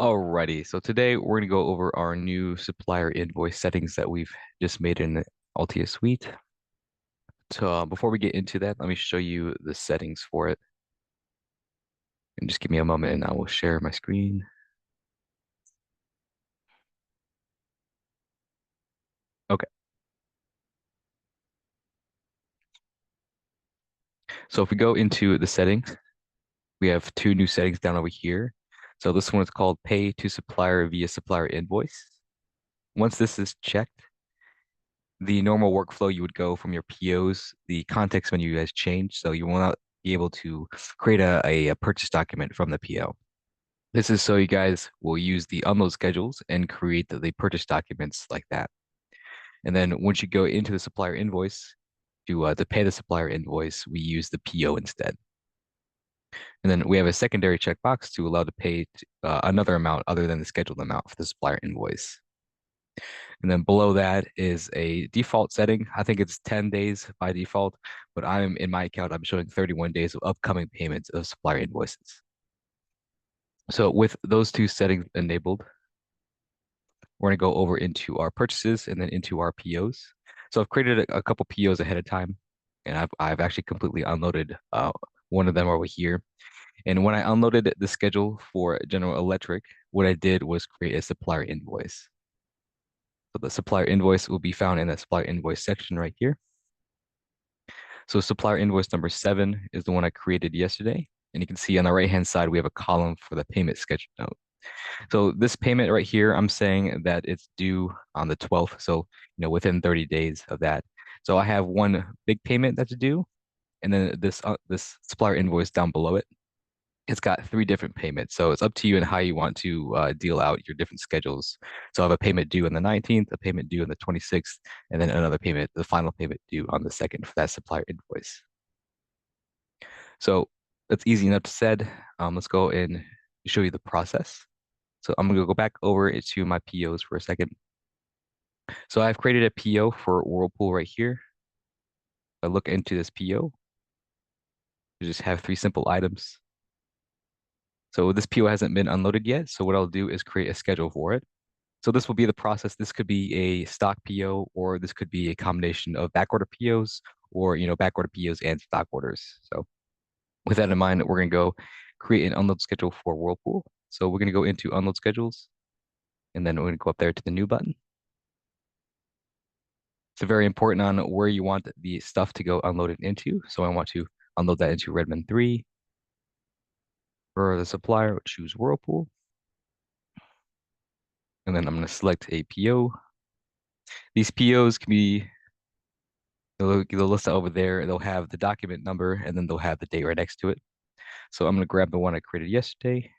Alrighty, so today we're going to go over our new supplier invoice settings that we've just made in AltheaSuite. So before we get into that, let me show you the settings for it. And just give me a moment and I will share my screen. Okay, so if we go into the settings, we have two new settings down over here. So this one is called Pay to Supplier via Supplier Invoice. Once this is checked, the normal workflow you would go from your POs, the context menu has changed, so you will not be able to create a purchase document from the PO. This is so you guys will use the unload schedules and create the purchase documents like that. And then once you go into the supplier invoice to pay the supplier invoice, we use the PO instead. And then we have a secondary checkbox to allow to pay another amount other than the scheduled amount for the supplier invoice. And then below that is a default setting. I think it's 10 days by default, but I'm in my account, I'm showing 31 days of upcoming payments of supplier invoices. So with those two settings enabled, we're going to go over into our purchases and then into our POs. So I've created a couple POs ahead of time, and I've actually completely unloaded one of them over here. And when I unloaded the schedule for General Electric, what I did was create a supplier invoice. So the supplier invoice will be found in the supplier invoice section right here. So supplier invoice number 7 is the one I created yesterday. And you can see on the right-hand side, we have a column for the payment schedule note. So this payment right here, I'm saying that it's due on the 12th. So, within 30 days of that. So I have one big payment that's due, and then this supplier invoice down below it. It's got 3 different payments. So it's up to you and how you want to deal out your different schedules. So I have a payment due on the 19th, a payment due on the 26th, and then another payment, the final payment due on the 2nd for that supplier invoice. So that's easy enough to said. Let's go and show you the process. So I'm gonna go back over to my POs for a second. So I've created a PO for Whirlpool right here. I look into this PO. You just have 3 simple items. So this PO hasn't been unloaded yet. So what I'll do is create a schedule for it. So this will be the process. This could be a stock PO, or this could be a combination of backorder POs, or backorder POs and stock orders. So with that in mind, we're gonna go create an unload schedule for Whirlpool. So we're gonna go into unload schedules, and then we're gonna go up there to the new button. It's very important on where you want the stuff to go unloaded into. So I want to unload that into Redmond 3. For the supplier, choose Whirlpool. And then I'm going to select a PO. These POs can be, they'll list it over there. They'll have the document number, and then they'll have the date right next to it. So I'm going to grab the one I created yesterday.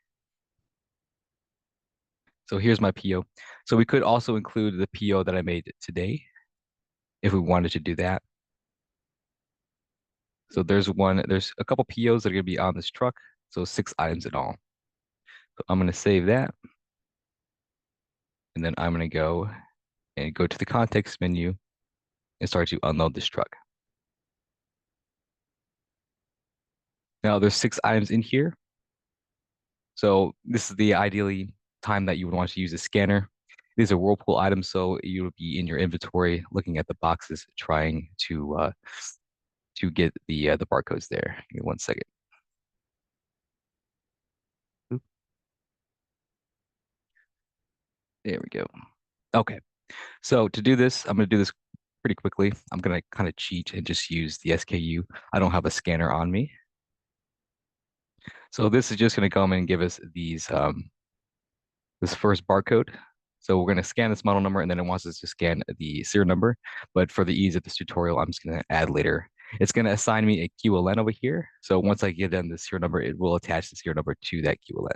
So here's my PO. So we could also include the PO that I made today if we wanted to do that. So there's a couple POs that are going to be on this truck. So 6 items in all. So I'm going to save that. And then I'm going to go to the context menu and start to unload this truck. Now there's 6 items in here. So this is the ideally time that you would want to use a scanner. These are Whirlpool items, so you would be in your inventory looking at the boxes, trying to get the barcodes there. Give me 1 second. Oop, there we go. Okay, so to do this, I'm going to do this pretty quickly. I'm going to kind of cheat and just use the SKU. I don't have a scanner on me. So this is just going to come and give us this first barcode. So we're going to scan this model number, and then it wants us to scan the serial number. But for the ease of this tutorial, I'm just going to add later. It's going to assign me a QLN over here. So once I give in the serial number, it will attach the serial number to that QLN.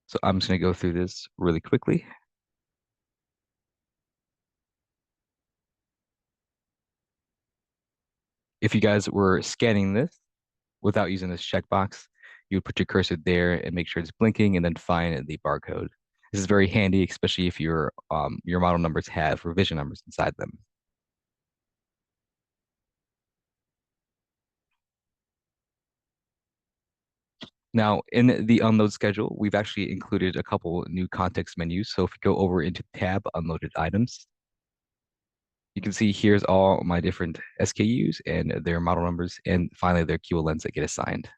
So I'm just going to go through this really quickly. If you guys were scanning this without using this checkbox, you would put your cursor there and make sure it's blinking, and then find the barcode. This is very handy, especially if your model numbers have revision numbers inside them. Now, in the unload schedule, we've actually included a couple new context menus. So if we go over into the tab Unloaded Items, you can see here's all my different SKUs and their model numbers, and finally their QLNs that get assigned.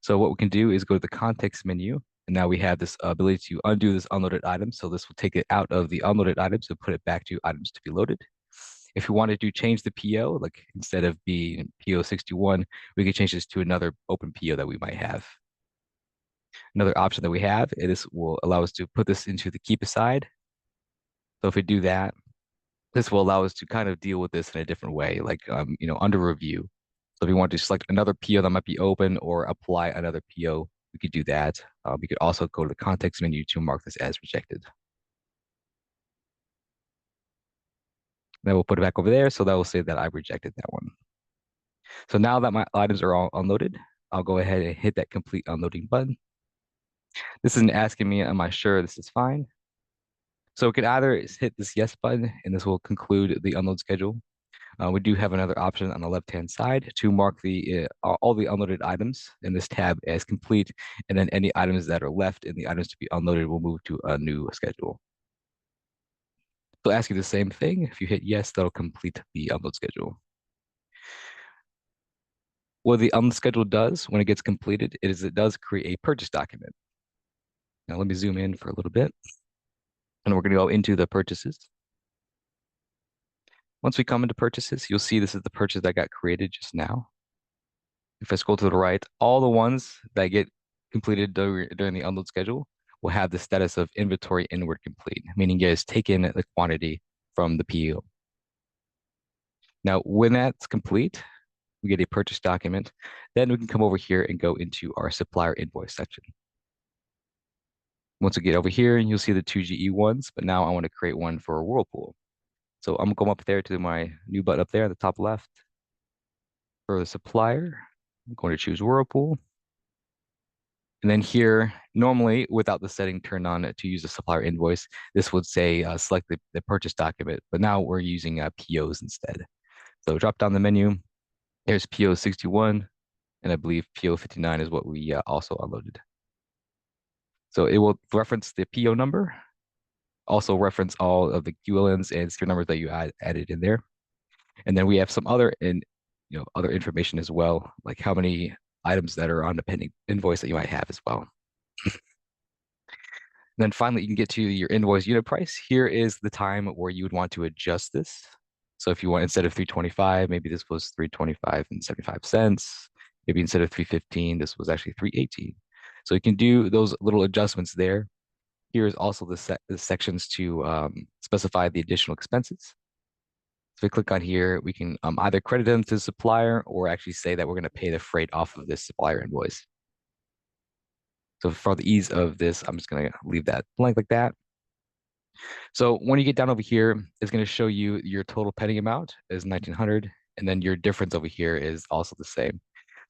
So what we can do is go to the context menu, and now we have this ability to undo this unloaded item. So this will take it out of the unloaded items and put it back to items to be loaded. If we wanted to change the PO, like instead of being PO 61, we could change this to another open PO that we might have. Another option that we have, this will allow us to put this into the keep aside. So if we do that, this will allow us to kind of deal with this in a different way, like under review. So if you want to select another PO that might be open or apply another PO, we could do that. We could also go to the context menu to mark this as rejected. Then we'll put it back over there, so that will say that I've rejected that one. So now that my items are all unloaded, I'll go ahead and hit that complete unloading button. This isn't asking me, am I sure this is fine? So we can either hit this yes button, and this will conclude the unload schedule. We do have another option on the left-hand side to mark all the unloaded items in this tab as complete, and then any items that are left in the items to be unloaded will move to a new schedule. They'll ask you the same thing. If you hit yes, that'll complete the unload schedule. What the unload schedule does when it gets completed is it does create a purchase document. Now let me zoom in for a little bit, and we're going to go into the purchases. Once we come into purchases, you'll see this is the purchase that got created just now. If I scroll to the right, all the ones that get completed during the unload schedule will have the status of inventory inward complete, meaning it has taken the quantity from the PO. Now, when that's complete, we get a purchase document. Then we can come over here and go into our supplier invoice section. Once we get over here, you'll see the two GE ones, but now I want to create one for a Whirlpool. So I'm going to come up there to my new button up there at the top left. For the supplier, I'm going to choose Whirlpool. And then here, normally without the setting turned on to use a supplier invoice, this would say select the purchase document, but now we're using POs instead. So drop down the menu, there's PO 61, and I believe PO 59 is what we also unloaded. So it will reference the PO number, also reference all of the QLNs and serial numbers that you added in there. And then we have some other other information as well, like how many items that are on the pending invoice that you might have as well. Then finally, you can get to your invoice unit price. Here is the time where you would want to adjust this. So if you want, instead of 325, maybe this was 325 and 75 cents. Maybe instead of 315, this was actually 318. So you can do those little adjustments there. Here is also the sections to specify the additional expenses. So if we click on here, we can either credit them to the supplier or actually say that we're going to pay the freight off of this supplier invoice. So for the ease of this, I'm just going to leave that blank like that. So when you get down over here, it's going to show you your total pending amount is 1900, and then your difference over here is also the same.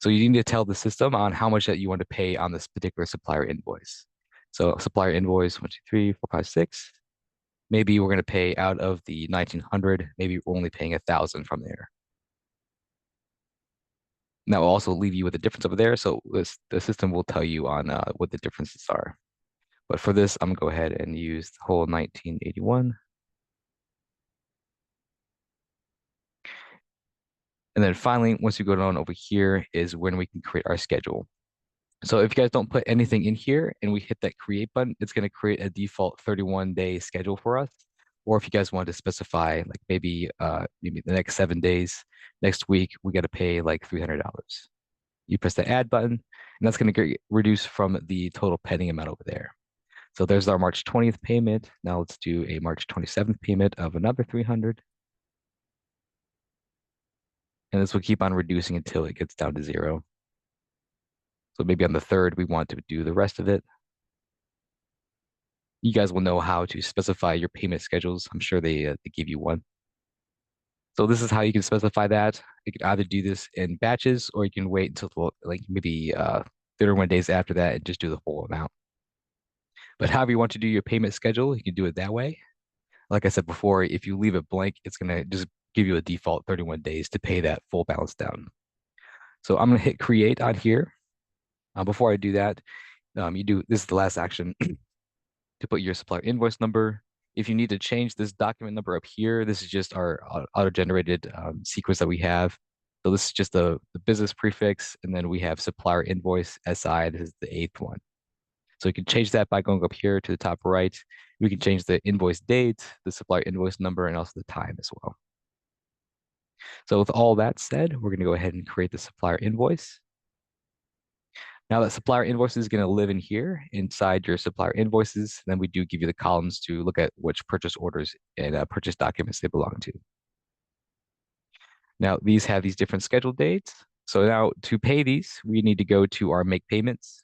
So you need to tell the system on how much that you want to pay on this particular supplier invoice. So supplier invoice 1, 2, 3, 4, 5, 6. Maybe we're going to pay out of the 1900. Maybe we're only paying 1000 from there. And that will also leave you with a difference over there. So the system will tell you on what the differences are. But for this, I'm going to go ahead and use the whole 1981. And then finally, once you go down over here is when we can create our schedule. So if you guys don't put anything in here and we hit that create button, it's going to create a default 31-day schedule for us. Or if you guys want to specify like maybe the next 7 days, next week, we got to pay like $300. You press the add button, and that's going to reduce from the total pending amount over there. So there's our March 20th payment. Now let's do a March 27th payment of another 300. And this will keep on reducing until it gets down to 0. So maybe on the 3rd, we want to do the rest of it. You guys will know how to specify your payment schedules. I'm sure they give you one. So this is how you can specify that. You can either do this in batches, or you can wait until like maybe 31 days after that and just do the full amount. But however you want to do your payment schedule, you can do it that way. Like I said before, if you leave it blank, it's going to just give you a default 31 days to pay that full balance down. So I'm going to hit create on here. Before I do that, this is the last action to put your supplier invoice number. If you need to change this document number up here, this is just our auto-generated sequence that we have. So this is just the business prefix, and then we have supplier invoice SI. This is the eighth one. So you can change that by going up here to the top right. We can change the invoice date, the supplier invoice number, and also the time as well. So with all that said, we're going to go ahead and create the supplier invoice. Now that supplier invoice is going to live in here inside your supplier invoices, then we do give you the columns to look at which purchase orders and purchase documents they belong to. Now these have these different scheduled dates. So now to pay these, we need to go to our make payments.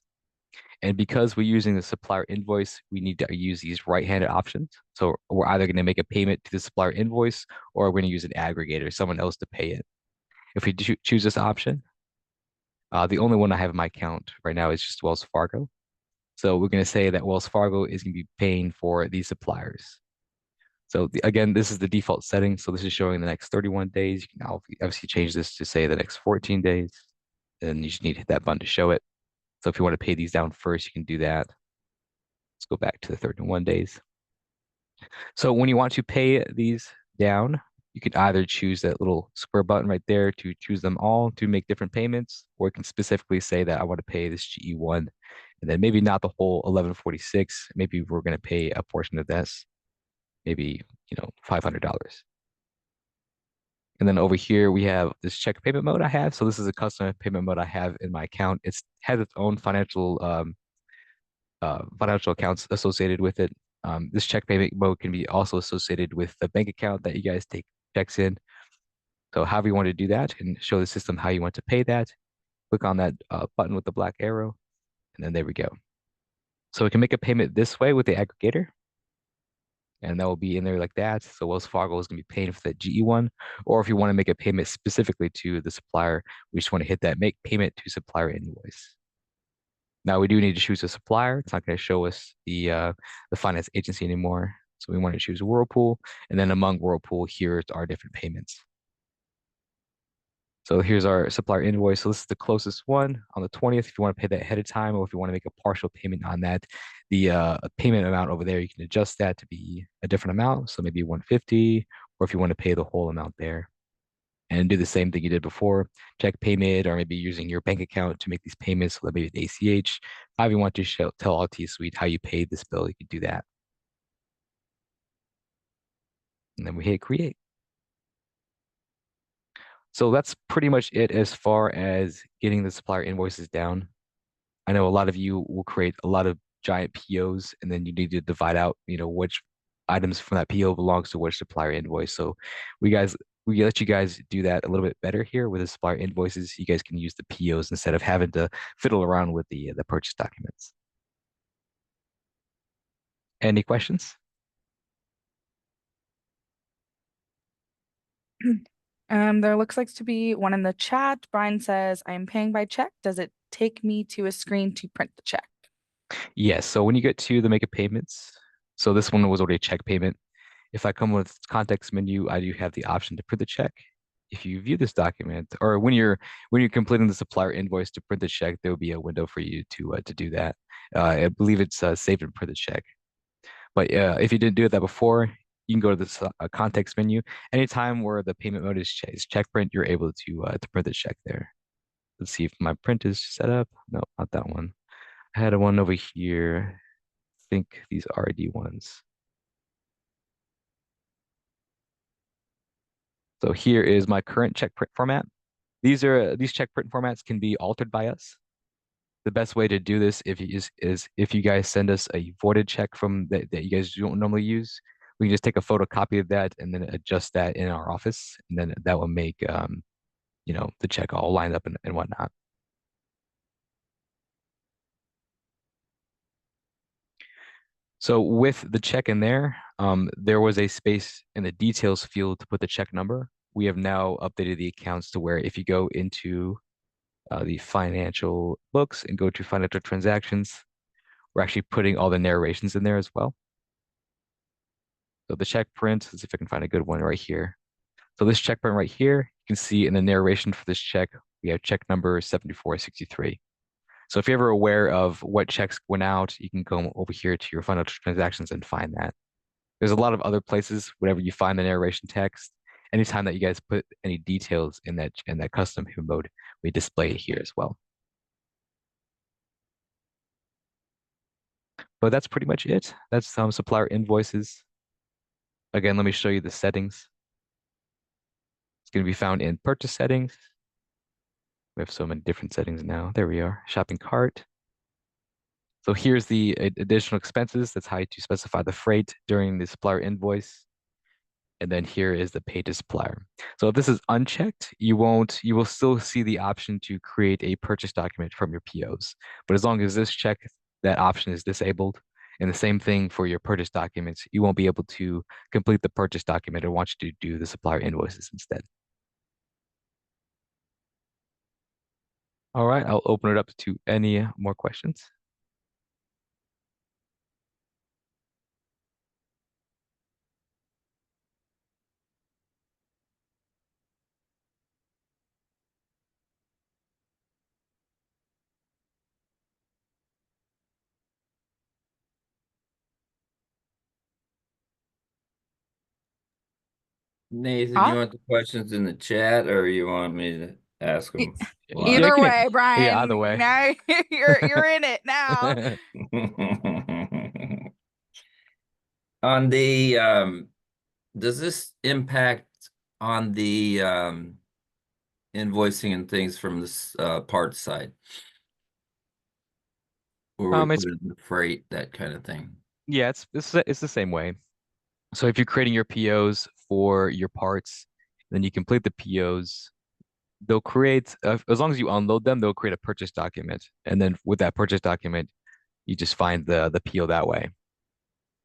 And because we're using the supplier invoice, we need to use these right-handed options. So we're either going to make a payment to the supplier invoice, or we're going to use an aggregator, someone else to pay it. If we choose this option, the only one I have in my account right now is just Wells Fargo. So we're going to say that Wells Fargo is going to be paying for these suppliers. So again, this is the default setting. So this is showing the next 31 days. You can obviously change this to say the next 14 days. And you just need to hit that button to show it. So if you want to pay these down first, you can do that. Let's go back to the 31 days. So when you want to pay these down, you can either choose that little square button right there to choose them all to make different payments, or you can specifically say that I want to pay this GE1, and then maybe not the whole 1146. Maybe we're going to pay a portion of this, maybe, $500. And then over here, we have this check payment mode I have. So this is a custom payment mode I have in my account. It has its own financial accounts associated with it. This check payment mode can be also associated with the bank account that you guys take checks in. So however you want to do that and show the system how you want to pay that, click on that button with the black arrow, and then there we go. So we can make a payment this way with the aggregator, and that will be in there like that. So Wells Fargo is going to be paying for that GE1, or if you want to make a payment specifically to the supplier, we just want to hit that make payment to supplier invoice. Now we do need to choose a supplier. It's not going to show us the finance agency anymore. So we want to choose Whirlpool, and then among Whirlpool, here's our different payments. So here's our supplier invoice. So this is the closest one on the 20th. If you want to pay that ahead of time, or if you want to make a partial payment on that, the payment amount over there, you can adjust that to be a different amount. So maybe 150, or if you want to pay the whole amount there. And do the same thing you did before, check payment, or maybe using your bank account to make these payments, so that maybe an ACH. However you want to tell AltheaSuite how you paid this bill, you can do that. And then we hit create. So that's pretty much it as far as getting the supplier invoices down. I know a lot of you will create a lot of giant POs, and then you need to divide out, which items from that PO belongs to which supplier invoice. So we let you guys do that a little bit better here with the supplier invoices. You guys can use the POs instead of having to fiddle around with the purchase documents. Any questions? There looks like to be one in the chat. Brian says, I'm paying by check. Does it take me to a screen to print the check? Yes. So when you get to the make a payments, so this one was already a check payment. If I come with context menu, I do have the option to print the check. If you view this document, or when you're completing the supplier invoice to print the check, there will be a window for you to do that. I believe it's save and print the check. But if you didn't do that before, you can go to this context menu. Anytime where the payment mode is check print, you're able to print the check there. Let's see if my print is set up. No, not that one. I had one over here. I think these are the ones. So here is my current check print format. These check print formats can be altered by us. The best way to do this is if you guys send us a voided check from that you guys don't normally use, we can just take a photocopy of that and then adjust that in our office, and then that will make the check all lined up and whatnot. So with the check in there, there was a space in the details field to put the check number. We have now updated the accounts to where if you go into the financial books and go to financial transactions, we're actually putting all the narrations in there as well. So the check print, let's see if I can find a good one right here. So this check print right here, you can see in the narration for this check, we have check number 7463. So if you're ever aware of what checks went out, you can go over here to your financial transactions and find that. There's a lot of other places, whenever you find the narration text, anytime that you guys put any details in that custom hidden mode, we display it here as well. But that's pretty much it. That's some supplier invoices. Again, let me show you the settings. It's going to be found in purchase settings. We have so many different settings now. There we are. Shopping cart. So here's the additional expenses. That's how to specify the freight during the supplier invoice. And then here is the pay to supplier. So if this is unchecked, you will still see the option to create a purchase document from your POs. But as long as this check, that option is disabled. And the same thing for your purchase documents, you won't be able to complete the purchase document. It wants you to do the supplier invoices instead. All right, I'll open it up to any more questions. Nathan, you Ah, want the questions in the chat or you want me to ask e- them Yeah, live? either can way, yeah, either Brian. way. Now you're in it now. On the does this impact on the invoicing and things from this parts side? Where we It's put in the freight, that kind of thing. yeah, it's the same way. So if you're creating your POs for your parts, then you complete the POs. They'll create, as long as you unload them, they'll create a purchase document. And then with that purchase document, you just find the PO that way.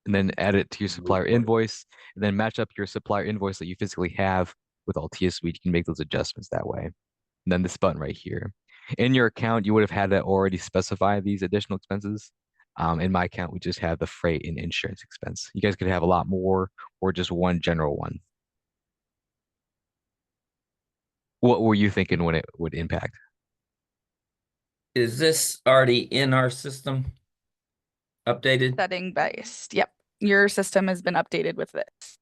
And then add it to your supplier invoice, and then match up your supplier invoice that you physically have with AltheaSuite. You can make those adjustments that way. And then this button right here. In your account, you would have had to already specify these additional expenses. In my account, we just have the freight and insurance expense. You guys could have a lot more or just one general one. What were you thinking when it would impact? Is this already in our system? Updated? Setting based. Yep. Your system has been updated with this.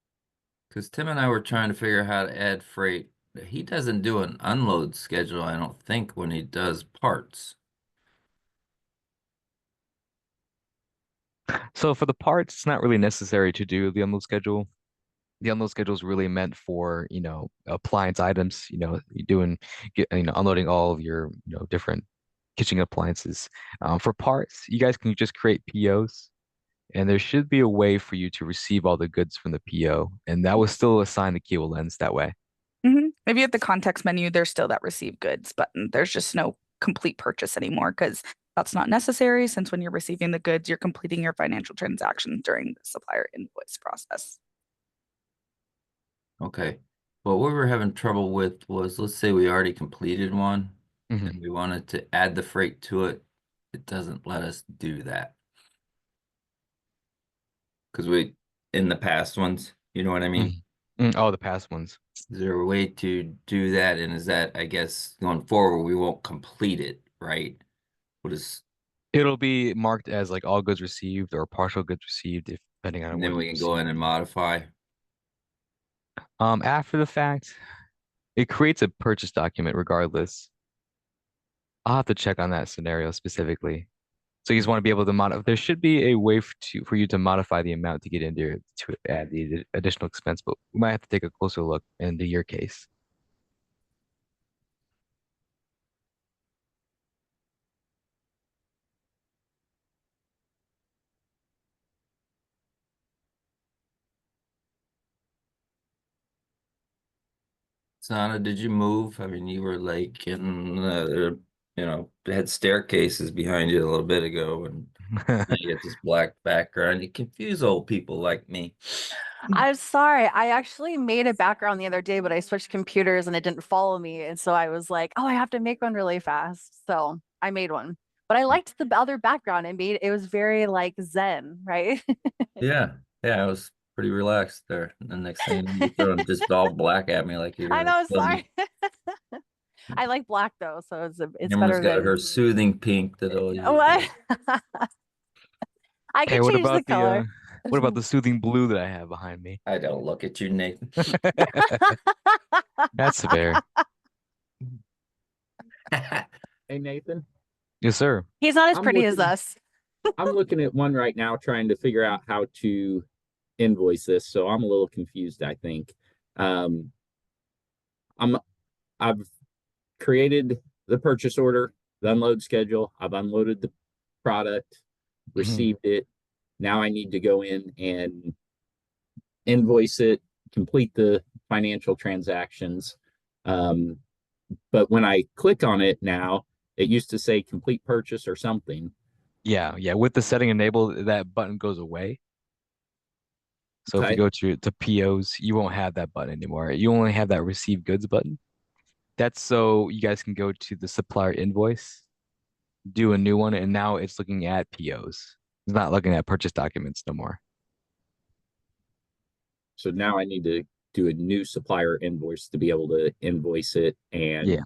Because Tim and I were trying to figure out how to add freight. He doesn't do an unload schedule, I don't think, when he does parts. So for the parts, it's not really necessary to do the unload schedule. The unload schedule is really meant for, appliance items, you're unloading all of your, different kitchen appliances. For parts, you guys can just create POs, and there should be a way for you to receive all the goods from the PO, and that will still assign the keyword lens that way. Maybe at the context menu, there's still that receive goods button. There's just no complete purchase anymore because that's not necessary since when you're receiving the goods, you're completing your financial transaction during the supplier invoice process. Okay. What we were having trouble with was, let's say we already completed one Mhm. and we wanted to add the freight to it. It doesn't let us do that. Because in the past ones, you know what I mean? Oh, the past ones. Is there a way to do that? And is that, I guess, going forward, we won't complete it, right? What is, It'll be marked as like all goods received or partial goods received, if depending on and where then you we can go receive. in and modify. After the fact, it creates a purchase document regardless. I'll have to check on that scenario specifically. So you just want to be able to modify. There should be a way for you to modify the amount to get into to add the additional expense, but we might have to take a closer look into your case. Sana, did you move? I mean, you were like in, had staircases behind you a little bit ago, and now you get this black background. You confuse old people like me. I'm sorry. I actually made a background the other day, but I switched computers and it didn't follow me. And so I was like, oh, I have to make one really fast. So I made one. But I liked the other background. It was very like Zen, right? Yeah, yeah, I was pretty relaxed there. And the next thing you know, you're throwing just all black at me like you're I gonna know, kill me. sorry. I like black though, so it's Emma's better got than her soothing pink that I'll use. what? I Hey, could change the color. what about the soothing blue that I have behind me? I don't look at you, Nathan. That's fair. Hey Nathan, Yes, sir. He's not as I'm pretty as looking- us. I'm looking at one right now trying to figure out how to invoice this, so I'm a little confused, I think. Um, I've created the purchase order, the unload schedule, I've unloaded the product, received it. Now I need to go in and invoice it, complete the financial transactions. But when I click on it now, it used to say complete purchase or something. Yeah, yeah. With the setting enabled, that button goes away. So if you Okay. go to POs, you won't have that button anymore. You only have that receive goods button. That's so you guys can go to the supplier invoice, do a new one, and now it's looking at POs. It's not looking at purchase documents no more. So now I need to do a new supplier invoice to be able to invoice it and Yeah.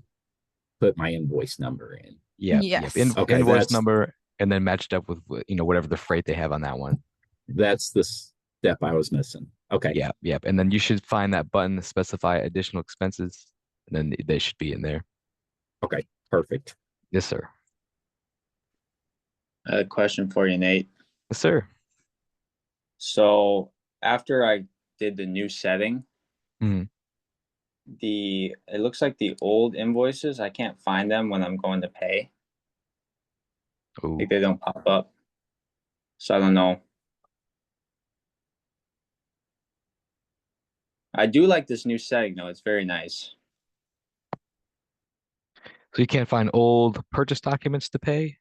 put my invoice number in. Yep, Yes. Okay, invoice that's- number, and then matched up with whatever the freight they have on that one. That's the step I was missing. Okay. Yep, yep. And then you should find that button to specify additional expenses, and then they should be in there. Okay. Perfect. Yes, sir. A question for you, Nate. Yes, sir. So after I did the new setting, Mhm. it looks like the old invoices, I can't find them when I'm going to pay. Ooh. Like they don't pop up. So I don't know. I do like this new setting though. It's very nice. So you can't find old purchase documents to pay?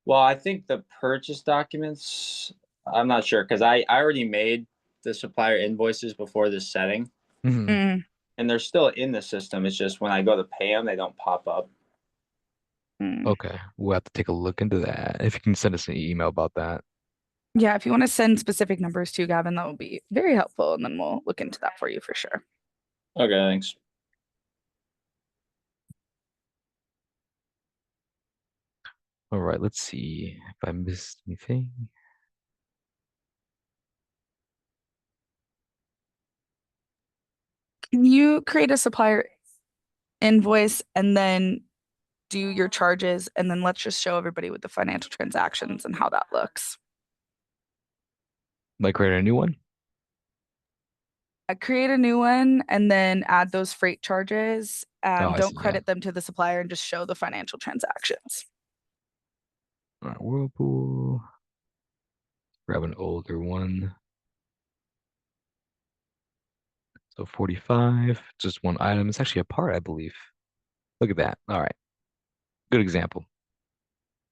Well, I think the purchase documents, I'm not sure because I already made the supplier invoices before this setting Mhm. Mm, and they're still in the system. It's just when I go to pay them, they don't pop up. mm. Okay, we'll have to take a look into that. If you can send us an email about that. Yeah, if you want to send specific numbers to Gavin, that would be very helpful, and then we'll look into that for you for sure. Okay, thanks. All right, let's see if I missed anything. Can you create a supplier invoice and then do your charges, and then let's just show everybody with the financial transactions and how that looks. Like create a new one? Create a new one and then add those freight charges. Oh, I Don't see, yeah. credit them to the supplier and just show the financial transactions. All right, Whirlpool. Grab an older one. So 45, just one item. It's actually a part, I believe. Look at that. All right. Good example.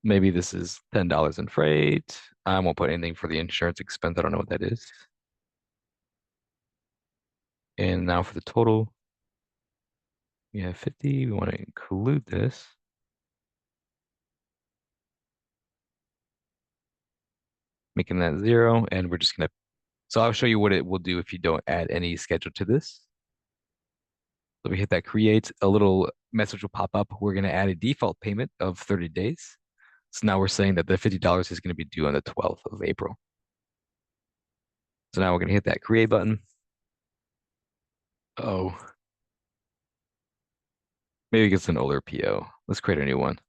Maybe this is $10 in freight. I won't put anything for the insurance expense. I don't know what that is. And now for the total, we have 50. We want to include this. Making that 0. And we're just going to, so I'll show you what it will do if you don't add any schedule to this. So we hit that create, a little message will pop up. We're going to add a default payment of 30 days. So now we're saying that the $50 is going to be due on the 12th of April. So now we're going to hit that create button. Oh, maybe it's an older PO. Let's create a new one.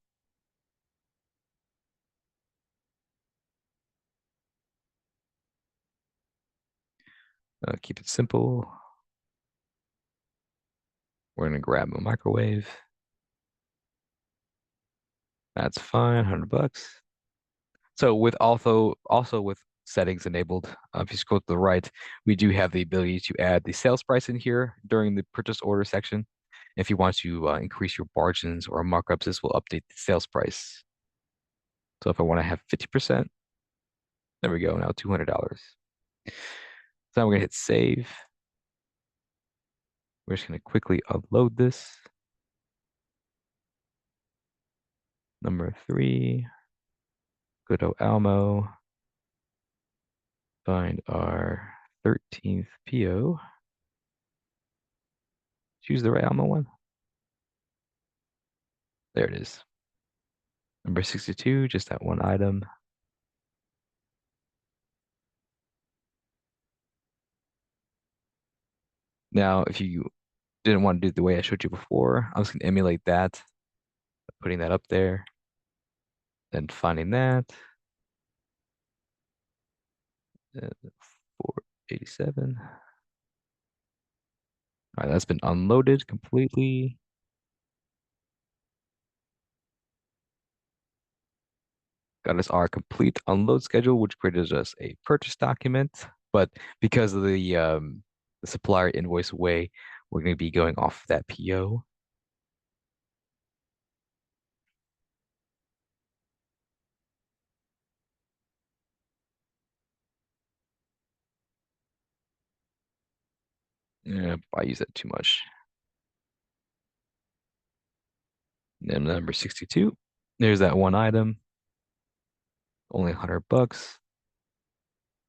Keep it simple. We're going to grab a microwave. That's fine, $100. So with also with settings enabled, if you scroll to the right, we do have the ability to add the sales price in here during the purchase order section. If you want to increase your margins or markups, this will update the sales price. So if I want to have 50%, there we go, now $200. So now we're going to hit save. We're just going to quickly upload this. Number 3, go to Almo, find our 13th PO. Choose the right Almo one. There it is. Number 62, just that one item. Now, if you didn't want to do it the way I showed you before, I'm just going to emulate that, putting that up there, then finding that. 487. All right, that's been unloaded completely. Got us our complete unload schedule, which created us a purchase document. But because of the supplier invoice way, we're going to be going off that PO. Yeah, I use that too much. And then number 62, there's that one item, only $100.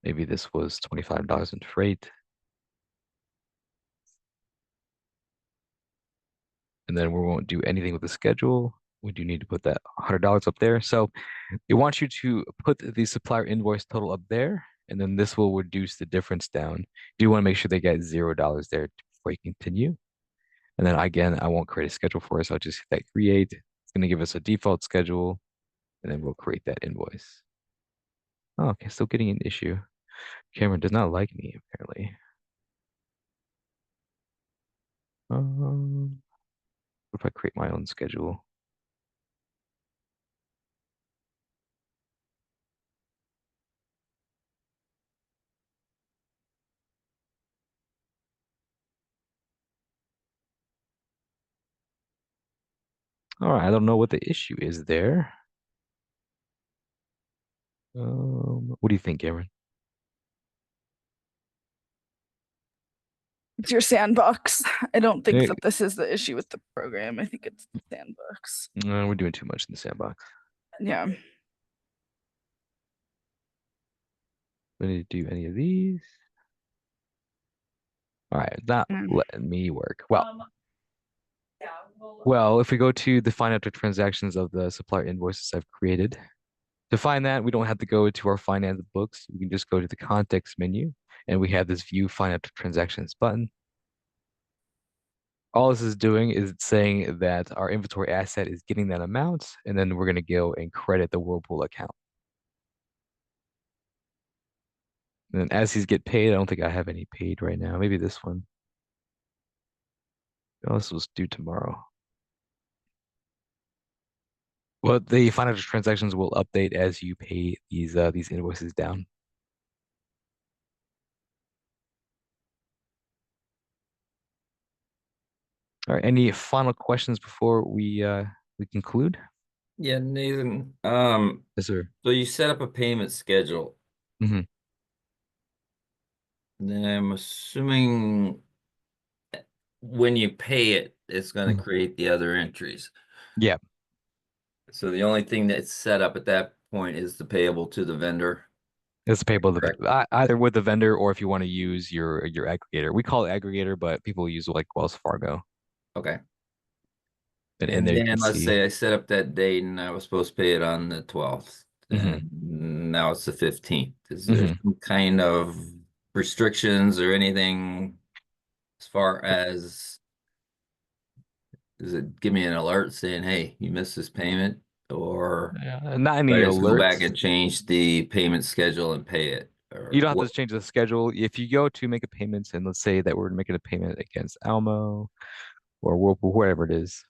Maybe this was $25 in freight. And then we won't do anything with the schedule. We do need to put that $100 up there. So they want you to put the supplier invoice total up there, and then this will reduce the difference down. You do want to make sure they get $0 there before you continue. And then again, I won't create a schedule for us. I'll just hit that create. It's going to give us a default schedule, and then we'll create that invoice. Oh, okay, still getting an issue. Cameron does not like me, apparently. What if I create my own schedule? All right, I don't know what the issue is there. What do you think, Cameron? It's your sandbox. I don't think Hey. that this is the issue with the program. I think it's the sandbox. We're doing too much in the sandbox. Yeah. We need to do any of these. All right, not letting me work. Well, well, if we go to the find after transactions of the supplier invoices I've created, to find that, we don't have to go to our finance books. We can just go to the context menu, and we have this view find after transactions button. All this is doing is it's saying that our inventory asset is getting that amount, and then we're going to go and credit the Whirlpool account. And then as these get paid, I don't think I have any paid right now. Maybe this one. Oh, this was due tomorrow. Well, the financial transactions will update as you pay these invoices down. All right, any final questions before we conclude? Yeah, Nathan. Yes, sir. So you set up a payment schedule. Mm-hmm. Then I'm assuming when you pay it, it's going to create the other entries. Yeah. So the only thing that's set up at that point is the payable to the vendor. It's payable to Correct. either with the vendor or if you want to use your aggregator. We call it aggregator, but people use like Wells Fargo. Okay. And there you then can let's see. say I set up that date and I was supposed to pay it on the 12th. And now it's the 15th. Is there some kind of restrictions or anything as far as does it give me an alert saying, hey, you missed this payment? Or not any I just go back alerts. and change the payment schedule and pay it? Or You don't have to change the schedule. If you go to make a payment, and let's say that we're making a payment against Almo or Whirlpool, wherever it is,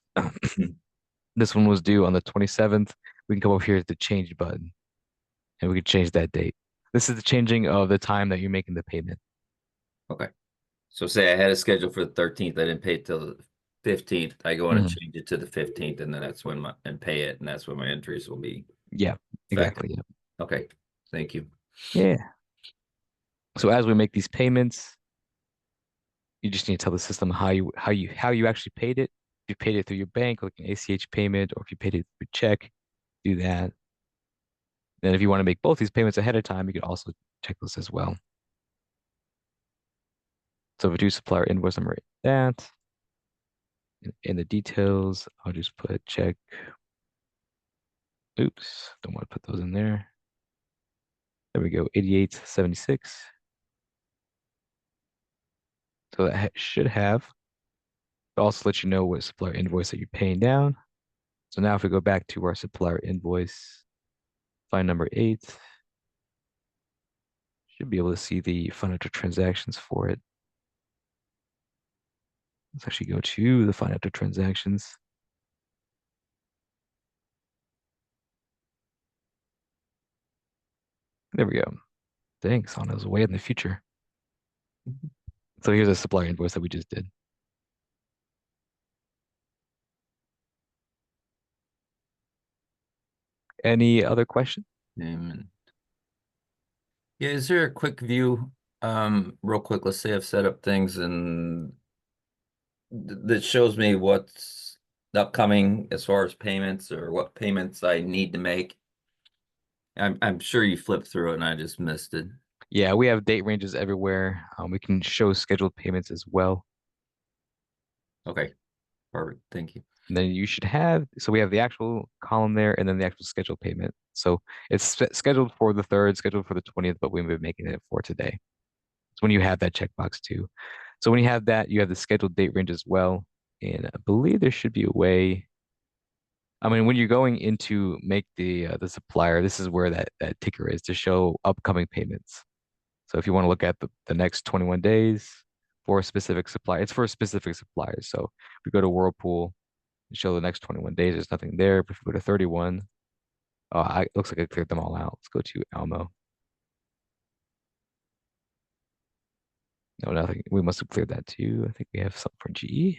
this one was due on the 27th. We can come over here to the change button, and we can change that date. This is the changing of the time that you're making the payment. Okay. So say I had a schedule for the 13th, I didn't pay it till the 15th. I go in and change it to the 15th, and then that's when and pay it, and that's when my entries will be. Yeah, exactly. Yeah. Okay. Thank you. Yeah. So as we make these payments, you just need to tell the system how you actually paid it. If you paid it through your bank, like an ACH payment, or if you paid it through check, do that. Then if you want to make both these payments ahead of time, you could also check this as well. So if we do supplier invoice number that, In the details, I'll just put check. Oops, don't want to put those in there. There we go, 8876. So that should have. It'll also let you know what supplier invoice that you're paying down. So now if we go back to our supplier invoice, find number 8, should be able to see the financial transactions for it. Let's actually go to the financial transactions. There we go. Dang, Sana's way in the future. So here's a supplier invoice that we just did. Any other question? Payment. Yeah, is there a quick view? Real quick, let's say I've set up things and that shows me what's upcoming as far as payments or what payments I need to make. I'm sure you flipped through it and I just missed it. Yeah, we have date ranges everywhere. We can show scheduled payments as well. Okay, perfect. Thank you. And then you should have, so we have the actual column there and then the actual scheduled payment. So it's scheduled for the 3rd, scheduled for the 20th, but we've been making it for today. So when you have that checkbox too. So when you have that, you have the scheduled date range as well. And I believe there should be a way. I mean, when you're going into make the supplier, this is where that ticker is to show upcoming payments. So if you want to look at the next 21 days for a specific supplier, it's for a specific supplier. So if we go to Whirlpool and show the next 21 days, there's nothing there. But if we go to 31, it looks like I cleared them all out. Let's go to Almo. No, nothing. We must have cleared that too. I think we have something for GE.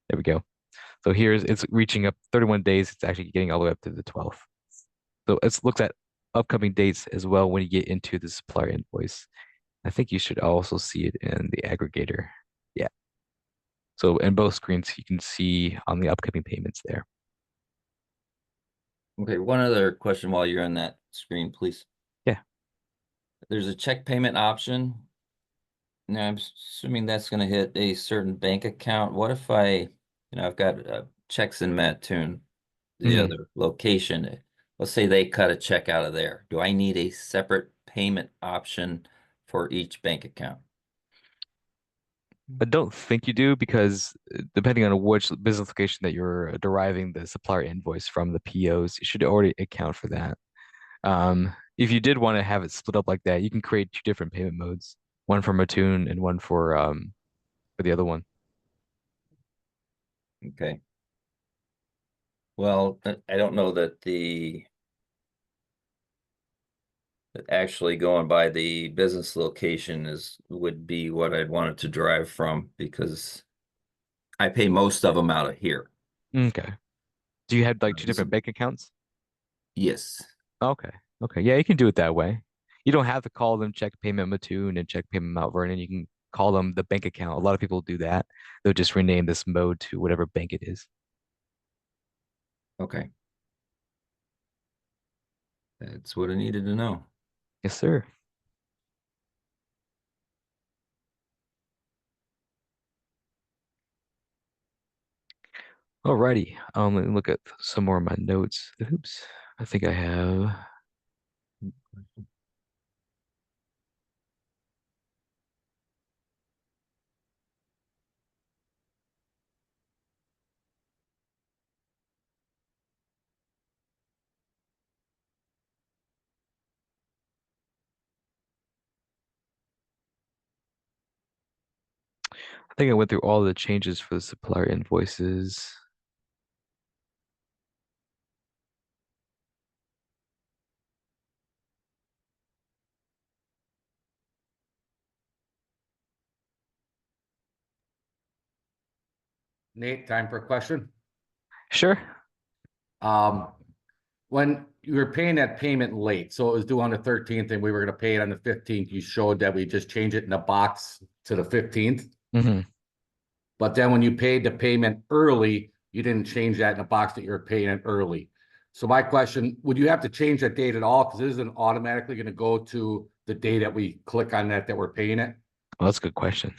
There we go. So it's reaching up 31 days. It's actually getting all the way up to the 12th. So it looks at upcoming dates as well when you get into the supplier invoice. I think you should also see it in the aggregator. Yeah. So in both screens, you can see on the upcoming payments there. Okay, one other question while you're on that screen, please. Yeah. There's a check payment option. Now, I'm assuming that's going to hit a certain bank account. What if I've got checks in Mattoon, the Mhm. other location. Let's say they cut a check out of there. Do I need a separate payment option for each bank account? I don't think you do because depending on which business location that you're deriving the supplier invoice from, the POs, you should already account for that. If you did want to have it split up like that, you can create 2 different payment modes, one for Mattoon and one for the other one. Okay. Well, I don't know that that actually going by the business location would be what I'd want it to drive from because I pay most of them out of here. Okay. Do you have like 2 different bank accounts? Yes. Okay. Okay. Yeah, you can do it that way. You don't have to call them check payment Mattoon and check payment Mount Vernon. You can call them the bank account. A lot of people do that. They'll just rename this mode to whatever bank it is. Okay. That's what I needed to know. Yes, sir. Alrighty. Let me look at some more of my notes. Oops. I think I have. I think I went through all the changes for the supplier invoices. Nate, time for a question. Sure. When you were paying that payment late, so it was due on the 13th and we were gonna pay it on the 15th, you showed that we just changed it in a box to the 15th. hmm But then when you paid the payment early, you didn't change that in a box that you're paying it early. So my question, would you have to change that date at all? Because it isn't automatically gonna go to the day that we click on that we're paying it. Well, that's a good question.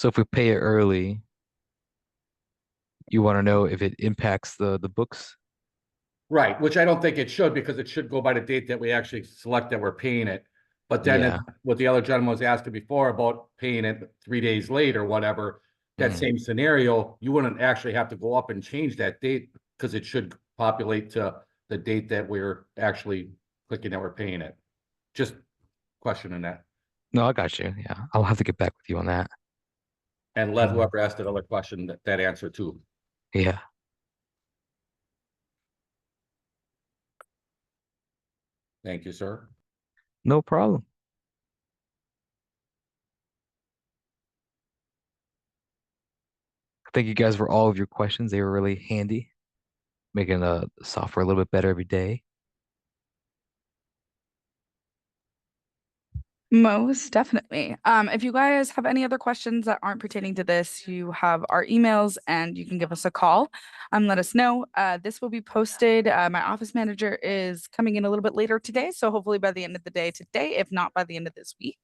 So if we pay it early, you want to know if it impacts the books? Right, which I don't think it should, because it should go by the date that we actually select that we're paying it. But then Yeah. what the other gentleman was asking before about paying it 3 days late or whatever, that Mhm. same scenario, you wouldn't actually have to go up and change that date, because it should populate to the date that we're actually clicking that we're paying it. Just questioning that. No, I got you. Yeah, I'll have to get back with you on that. And let Mhm. whoever asked another question that answer too. Yeah. Thank you, sir. No problem. Thank you guys for all of your questions. They were really handy, making the software a little bit better every day. Most definitely. If you guys have any other questions that aren't pertaining to this, you have our emails and you can give us a call. Let us know. This will be posted. My office manager is coming in a little bit later today, so hopefully by the end of the day today, if not by the end of this week.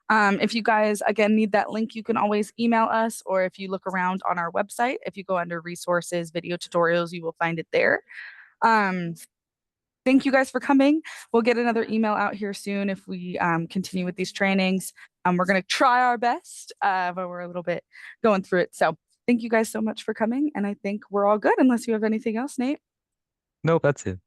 If you guys again need that link, you can always email us, or if you look around on our website, if you go under resources, video tutorials, you will find it there. Thank you guys for coming. We'll get another email out here soon if we continue with these trainings. We're going to try our best, but we're a little bit going through it. So thank you guys so much for coming. And I think we're all good unless you have anything else, Nate. Nope, that's it.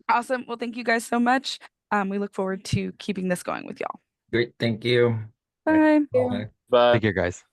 Awesome. Well, thank you guys so much. We look forward to keeping this going with y'all. Great, thank you. Bye. Bye. But Take care, guys.